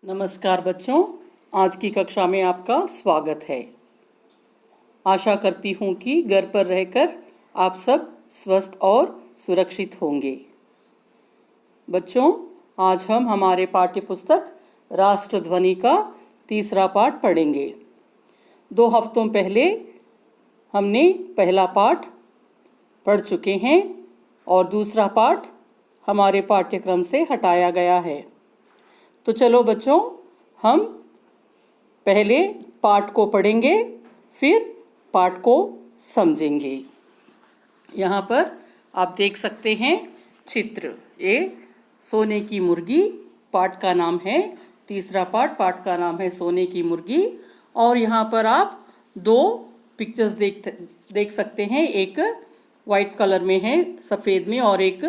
नमस्कार बच्चों, आज की कक्षा में आपका स्वागत है। आशा करती हूँ कि घर पर रहकर आप सब स्वस्थ और सुरक्षित होंगे। बच्चों, आज हम हमारे पाठ्य पुस्तक राष्ट्रध्वनि का तीसरा पाठ पढ़ेंगे। 2 हफ्तों पहले हमने पहला पाठ पढ़ चुके हैं और दूसरा पाठ हमारे पाठ्यक्रम से हटाया गया है। तो चलो बच्चों, हम पहले पाठ को पढ़ेंगे, फिर पाठ को समझेंगे। यहाँ पर आप देख सकते हैं चित्र। ये सोने की मुर्गी पाठ का नाम है। तीसरा पाठ का नाम है सोने की मुर्गी। और यहाँ पर आप 2 पिक्चर्स देख सकते हैं। एक वाइट कलर में है, सफ़ेद में, और एक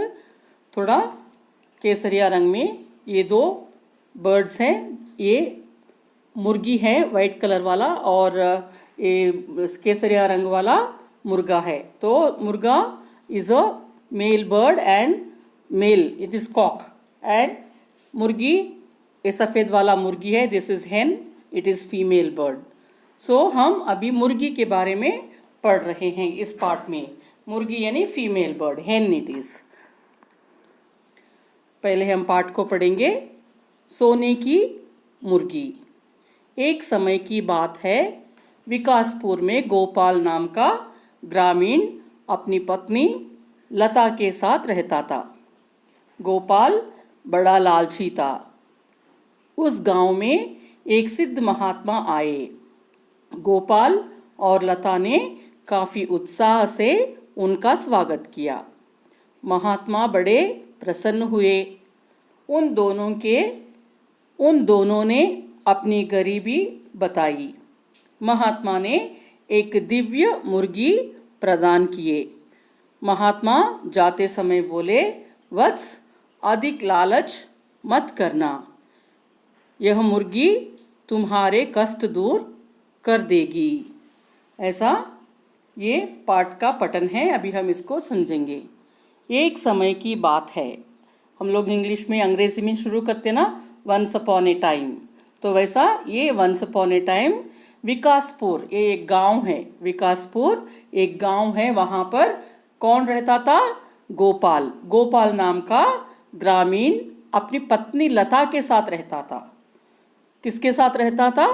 थोड़ा केसरिया रंग में। ये 2 बर्ड्स हैं। ये मुर्गी है वाइट कलर वाला, और ये केसरिया रंग वाला मुर्गा है। तो मुर्गा is a male bird and male it is cock, and मुर्गी ये सफ़ेद वाला मुर्गी है, this is hen, it is female bird. So हम अभी मुर्गी के बारे में पढ़ रहे हैं इस पाठ में। मुर्गी यानी फीमेल बर्ड, हेन इट इज। पहले हम पाठ को पढ़ेंगे। सोने की मुर्गी। एक समय की बात है, विकासपुर में गोपाल नाम का ग्रामीण अपनी पत्नी लता के साथ रहता था। गोपाल बड़ा लालची था। उस गांव में एक सिद्ध महात्मा आए। गोपाल और लता ने काफी उत्साह से उनका स्वागत किया। महात्मा बड़े प्रसन्न हुए। उन दोनों ने अपनी गरीबी बताई। महात्मा ने एक दिव्य मुर्गी प्रदान किए। महात्मा जाते समय बोले, वत्स, अधिक लालच मत करना। यह मुर्गी तुम्हारे कष्ट दूर कर देगी। ऐसा ये पाठ का पठन है। अभी हम इसको समझेंगे। एक समय की बात है। हम लोग इंग्लिश में, अंग्रेजी में शुरू करते ना, वंस अपॉन ए टाइम। तो वैसा ये once upon a time Vikaspur, ये एक गांव है। विकासपुर एक गांव है। वहां पर कौन रहता था? गोपाल। गोपाल नाम का ग्रामीण अपनी पत्नी लता के साथ रहता था। किसके साथ रहता था?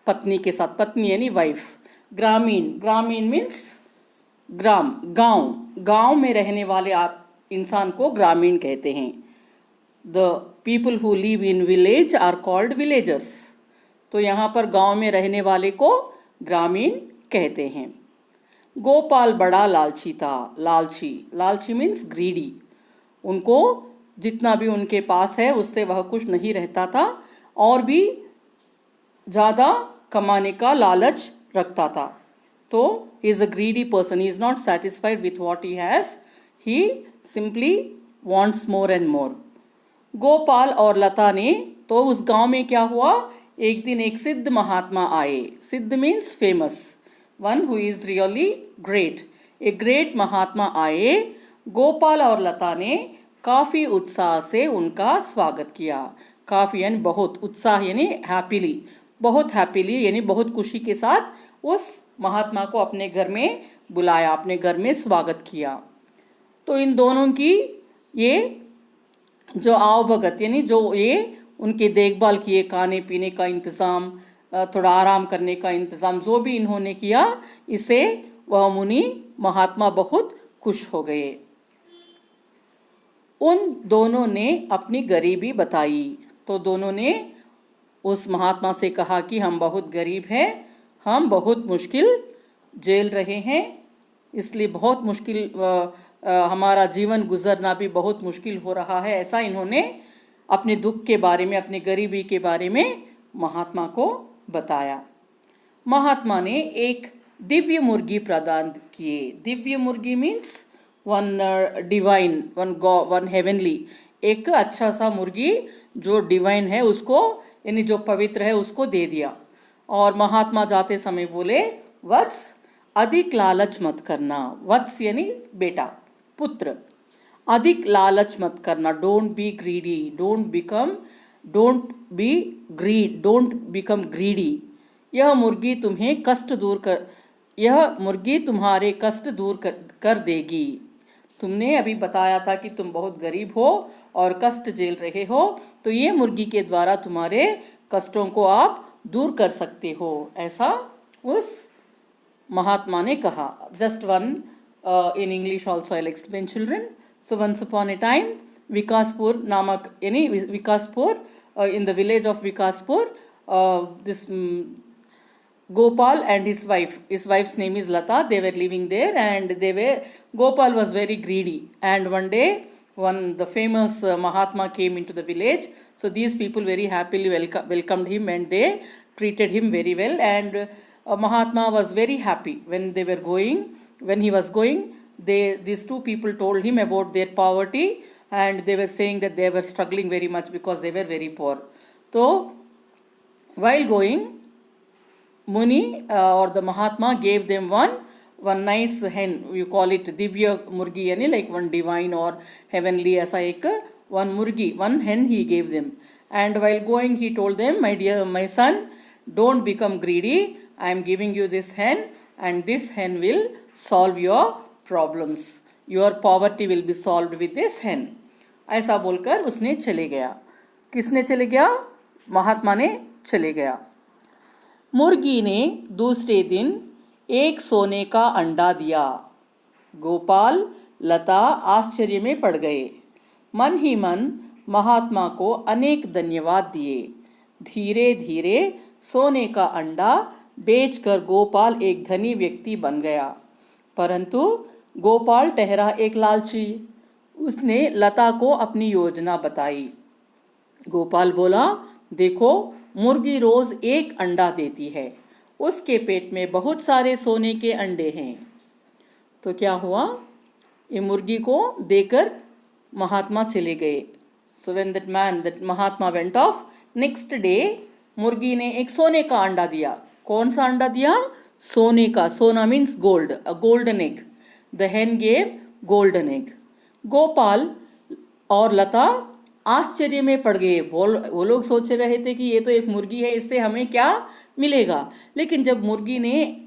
पत्नी के साथ। पत्नी यानी वाइफ। ग्रामीण, ग्रामीण मीन्स ग्राम, गांव। गांव में रहने वाले आप इंसान को ग्रामीण कहते हैं। The people who live in village are called villagers. तो यहाँ पर गांव में रहने वाले को ग्रामीण कहते हैं। गोपाल बड़ा लालची था। लालची मीन्स ग्रीडी। उनको जितना भी उनके पास है उससे वह खुश नहीं रहता था, और भी ज़्यादा कमाने का लालच रखता था। तो he is a greedy person. He is not satisfied with what he has. He simply wants more and more. Gopal और लता ने, तो उस गांव में क्या हुआ, एक दिन एक सिद्ध महात्मा आए। सिद्ध means famous, one who is really great. एक ग्रेट महात्मा आए। गोपाल और लता ने काफी उत्साह से उनका स्वागत किया। काफी यानी बहुत, उत्साह यानी हैप्पीली, बहुत हैप्पीली यानी बहुत खुशी के साथ उस महात्मा को अपने घर में बुलाया, अपने घर में स्वागत किया। तो इन दोनों की ये जो आवभगत यानी जो ये उनकी देखभाल किए, खाने पीने का इंतज़ाम, थोड़ा आराम करने का इंतज़ाम, जो भी इन्होंने किया, इससे वह मुनि महात्मा बहुत खुश हो गए। उन दोनों ने अपनी गरीबी बताई। तो दोनों ने उस महात्मा से कहा कि हम बहुत गरीब हैं, हम बहुत मुश्किल झेल रहे हैं, इसलिए बहुत मुश्किल हमारा जीवन गुजरना भी बहुत मुश्किल हो रहा है। ऐसा इन्होंने अपने दुख के बारे में, अपनी गरीबी के बारे में महात्मा को बताया। महात्मा ने एक दिव्य मुर्गी प्रदान किए। दिव्य मुर्गी means one divine, one heavenly. एक अच्छा सा मुर्गी जो डिवाइन है उसको, यानी जो पवित्र है, उसको दे दिया। और महात्मा जाते समय बोले, वत्स, अधिक लालच मत करना। वत्स यानी बेटा, पुत्र। अधिक लालच मत करना। Don't be greedy, don't become don't become greedy. यह मुर्गी तुम्हारे कष्ट दूर कर देगी। तुमने अभी बताया था कि तुम बहुत गरीब हो और कष्ट झेल रहे हो, तो ये मुर्गी के द्वारा तुम्हारे कष्टों को आप दूर कर सकते हो, ऐसा उस महात्मा ने कहा। Just one in English also I explain children. So once upon a time Vikaspur नामक Vikaspur in the village of Vikaspur, this Gopal and his wife's name is Lata, they were living there, and Gopal was very greedy, and one day the famous Mahatma came into the village. So these people very happily welcomed him, and they treated him very well, and Mahatma was very happy when he was going. These two people told him about their poverty, and they were saying that they were struggling very much because they were very poor. So while going, Muni or the Mahatma gave them one nice hen. You call it Divya Murgi, yani like one divine or heavenly, aisa ek one hen he gave them. And while going, he told them, my son, don't become greedy. I am giving you this hen, and this hen will solve your problems. Your poverty will be solved with this hen. ऐसा बोलकर उसने चले गया। किसने चले गया? महात्मा ने चले गया। मुर्गी ने दूसरे दिन एक सोने का अंडा दिया। गोपाल, लता आश्चर्य में पड़ गए। मन ही मन महात्मा को अनेक धन्यवाद दिए। धीरे धीरे सोने का अंडा बेचकर गोपाल एक धनी व्यक्ति बन गया। परंतु गोपाल ठहरा एक लालची। उसने लता को अपनी योजना बताई। गोपाल बोला, देखो, मुर्गी रोज एक अंडा देती है, उसके पेट में बहुत सारे सोने के अंडे हैं। तो क्या हुआ? ये मुर्गी को देकर महात्मा चले गए। So when that Mahatma went of, next day मुर्गी ने एक सोने का अंडा दिया। कौन सा अंडा दिया? सोने का। सोना means gold, a golden egg. The hen gave golden egg. Gopal और लता आश्चर्य में पड़ गए। वो लोग सोच रहे थे कि ये तो एक मुर्गी है, इससे हमें क्या मिलेगा। लेकिन जब मुर्गी ने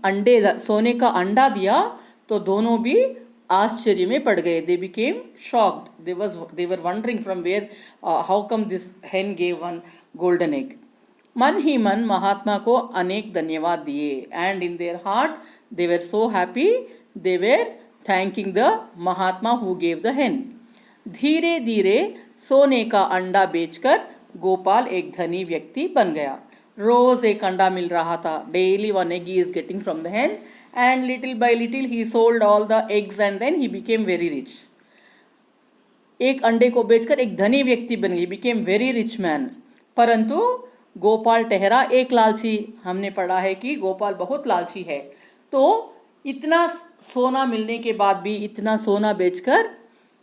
सोने का अंडा दिया तो दोनों भी आश्चर्य में पड़ गए। They became shocked. They were wondering from where how come this hen gave one golden egg. मन ही मन महात्मा को अनेक धन्यवाद दिए। And in their heart they were so happy, they were thanking the Mahatma who gave the hen. धीरे धीरे सोने का अंडा बेचकर गोपाल एक धनी व्यक्ति बन गया। रोज एक अंडा मिल रहा था। Daily one egg he is getting from the hen, and little by little he sold all the eggs and then he became very rich. एक अंडे को बेचकर एक धनी व्यक्ति बन गया। He became very rich man. परंतु गोपाल ठहरा एक लालची। हमने पढ़ा है कि गोपाल बहुत लालची है। तो इतना सोना मिलने के बाद भी, इतना सोना बेचकर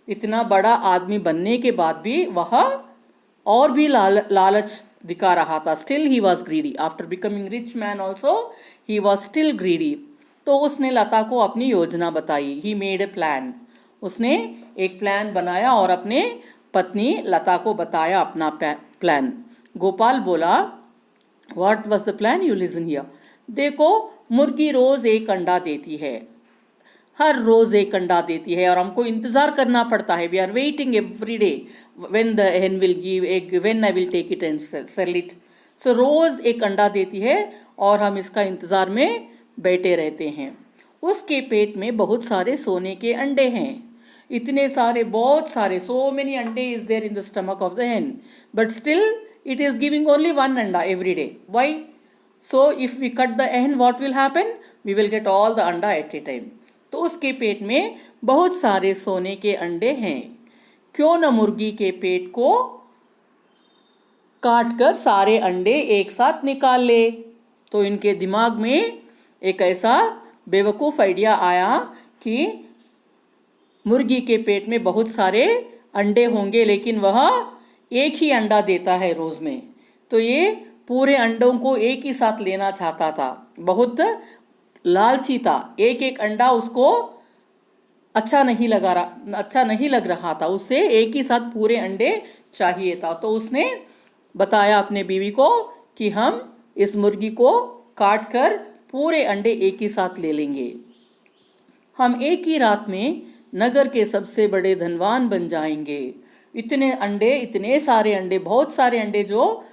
इतना बड़ा आदमी बनने के बाद भी वह और भी लालच दिखा रहा था। Still he was greedy. After becoming rich man also he was still greedy. तो उसने लता को अपनी योजना बताई। He made a plan. उसने एक प्लान बनाया और अपने पत्नी लता को बताया अपना प्लान। गोपाल बोला, what was the plan? You listen here. देखो, मुर्गी रोज एक अंडा देती है, हर रोज एक अंडा देती है और हमको इंतजार करना पड़ता है। We are waiting every day when the hen will give egg, when I will take it and sell it. सो रोज एक अंडा देती है और हम इसका इंतजार में बैठे रहते हैं। उसके पेट में बहुत सारे सोने के अंडे हैं। इतने सारे, बहुत सारे, so many अंडे is there in the stomach of the hen, but still it is giving only one अंडा every day. Why? So if we cut the hen, what will happen? We will get all the अंडा at a time. तो उसके पेट में बहुत सारे सोने के अंडे हैं। क्यों न मुर्गी के पेट को काटकर सारे अंडे एक साथ निकाल ले। तो इनके दिमाग में एक ऐसा बेवकूफ आइडिया आया कि मुर्गी के पेट में बहुत सारे अंडे होंगे, लेकिन वह एक ही अंडा देता है रोज में। तो ये पूरे अंडों को एक ही साथ लेना चाहता था। बहुत लालची था। एक एक अंडा उसको अच्छा नहीं लग रहा था। उसे एक ही साथ पूरे अंडे चाहिए था। तो उसने बताया अपने बीवी को कि हम इस मुर्गी को काट कर पूरे अंडे एक ही साथ ले लेंगे। हम एक ही रात में नगर के सबसे बड़े धनवान बन जाएंगे। इतने अंडे, इतने सारे अंडे, बहुत सारे अंडे जो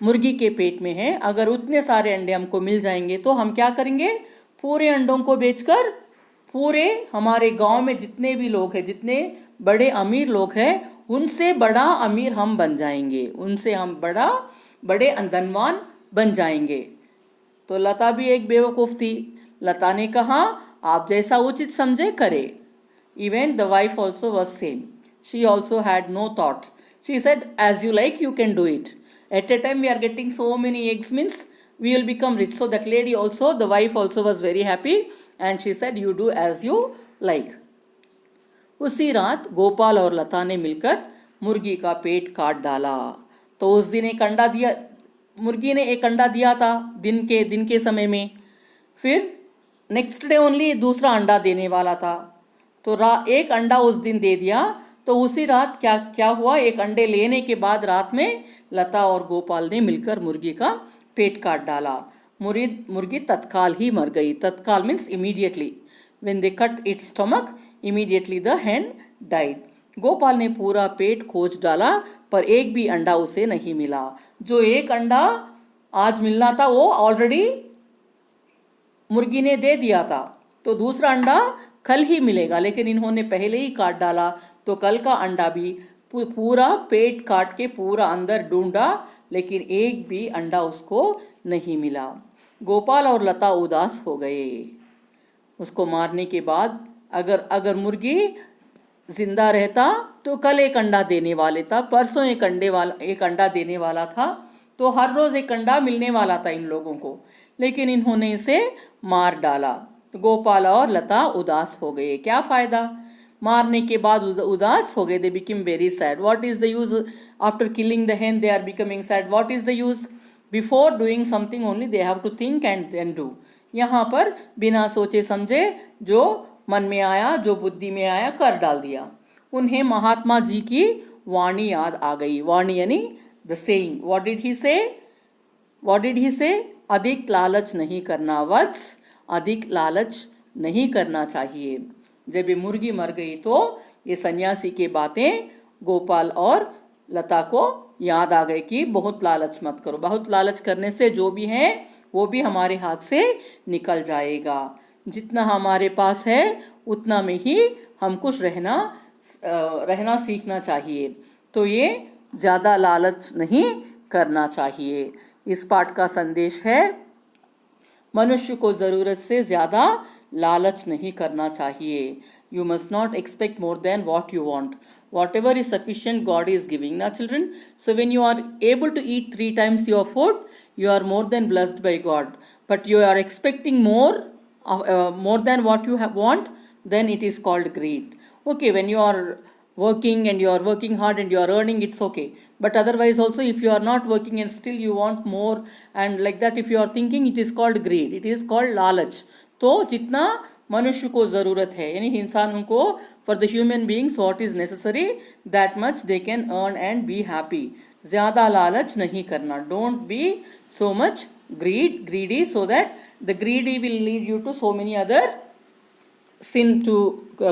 मुर्गी के पेट में हैं, अगर उतने सारे अंडे हमको मिल जाएंगे तो हम क्या करेंगे, पूरे अंडों को बेचकर पूरे हमारे गांव में जितने भी लोग हैं, जितने बड़े अमीर लोग हैं, उनसे बड़ा अमीर हम बन जाएंगे, उनसे हम बड़े धनवान बन जाएंगे। तो लता भी एक बेवकूफ थी। लता ने कहा, आप जैसा उचित समझे करे। Even the wife also was same, she also had no thought. She said, as you like you can do it. At a time we are getting so many eggs means we will become rich. So that lady also, the wife also was very happy and she said, you do as you like. उसी रात गोपाल और लता ने मिलकर मुर्गी का पेट काट डाला। तो उस दिन एक अंडा दिया, मुर्गी ने एक अंडा दिया था दिन के समय में। फिर नेक्स्ट डे ओनली दूसरा अंडा देने वाला था। तो एक अंडा उस दिन दे दिया। तो उसी रात क्या हुआ, एक अंडे लेने के बाद रात में लता और गोपाल ने मिलकर मुर्गी का पेट काट डाला। मुर्गी तत्काल ही मर गई। तत्काल means immediately. When they cut it's stomach, immediately the hen died. Gopal ने पूरा पेट खोज डाला पर एक भी अंडा उसे नहीं मिला। जो एक अंडा आज मिलना था वो ऑलरेडी मुर्गी ने दे दिया था, तो दूसरा अंडा कल ही मिलेगा, लेकिन इन्होंने पहले ही काट डाला। तो कल का अंडा भी पूरा पेट काट के पूरा अंदर ढूंढा, लेकिन एक भी अंडा उसको नहीं मिला। गोपाल और लता उदास हो गए। उसको मारने के बाद अगर मुर्गी जिंदा रहता तो कल एक अंडा देने वाले था, परसों एक अंडा देने वाला था, तो हर रोज एक अंडा मिलने वाला था इन लोगों को, लेकिन इन्होंने इसे मार डाला। तो गोपाल और लता उदास हो गए। क्या फायदा, मारने के बाद उदास हो गए। They become very sad. What is the use after killing the hen they are becoming sad? What is the use? Before doing something only they have to think and then do. यहाँ पर बिना सोचे समझे जो मन में आया, जो बुद्धि में आया, कर डाल दिया। उन्हें महात्मा जी की वाणी याद आ गई। वाणी यानी the saying. What did he से? अधिक लालच नहीं करना। वत्स, अधिक लालच नहीं करना चाहिए। जब ये मुर्गी मर गई तो ये सन्यासी की बातें गोपाल और लता को याद आ गए कि बहुत लालच मत करो। बहुत लालच करने से जो भी है वो भी हमारे हाथ से निकल जाएगा। जितना हमारे पास है उतना में ही हम कुछ रहना सीखना चाहिए। तो ये ज्यादा लालच नहीं करना चाहिए। इस पाठ का संदेश है, मनुष्य को जरूरत से ज्यादा लालच नहीं करना चाहिए। You must not expect more than what you want. Whatever is sufficient, God is giving. Now children, so when you are able to eat 3 times your food, you are more than blessed by God. But you are expecting more than what you want, then it is called greed. Okay, when you are working and you are working hard and you are earning, it's okay. But otherwise also, if you are not working and still you want more and like that, if you are thinking, it is called greed. It is called lalach. तो जितना मनुष्य को जरूरत है, यानी इंसानों को, for the human beings what is necessary, that much they can earn and be happy. ज्यादा लालच नहीं करना। Don't be so much greedy so that the greedy will lead you to so many other sin to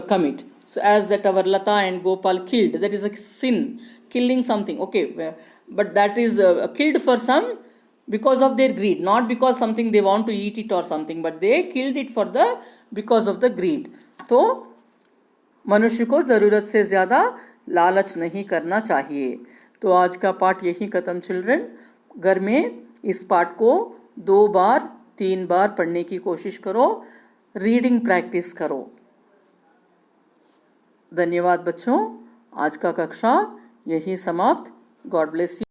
commit. So as that our Lata and Gopal killed, that is a sin, killing something, okay, but that is killed for some because of their greed, not because something they want to eat it or something, but they killed it for because of the greed. तो मनुष्य को जरूरत से ज्यादा लालच नहीं करना चाहिए। तो आज का पाठ यही खत्म चिल्ड्रन। घर में इस पाठ को 2 बार 3 बार पढ़ने की कोशिश करो, रीडिंग प्रैक्टिस करो। धन्यवाद बच्चों, आज का कक्षा यही समाप्त। God bless you.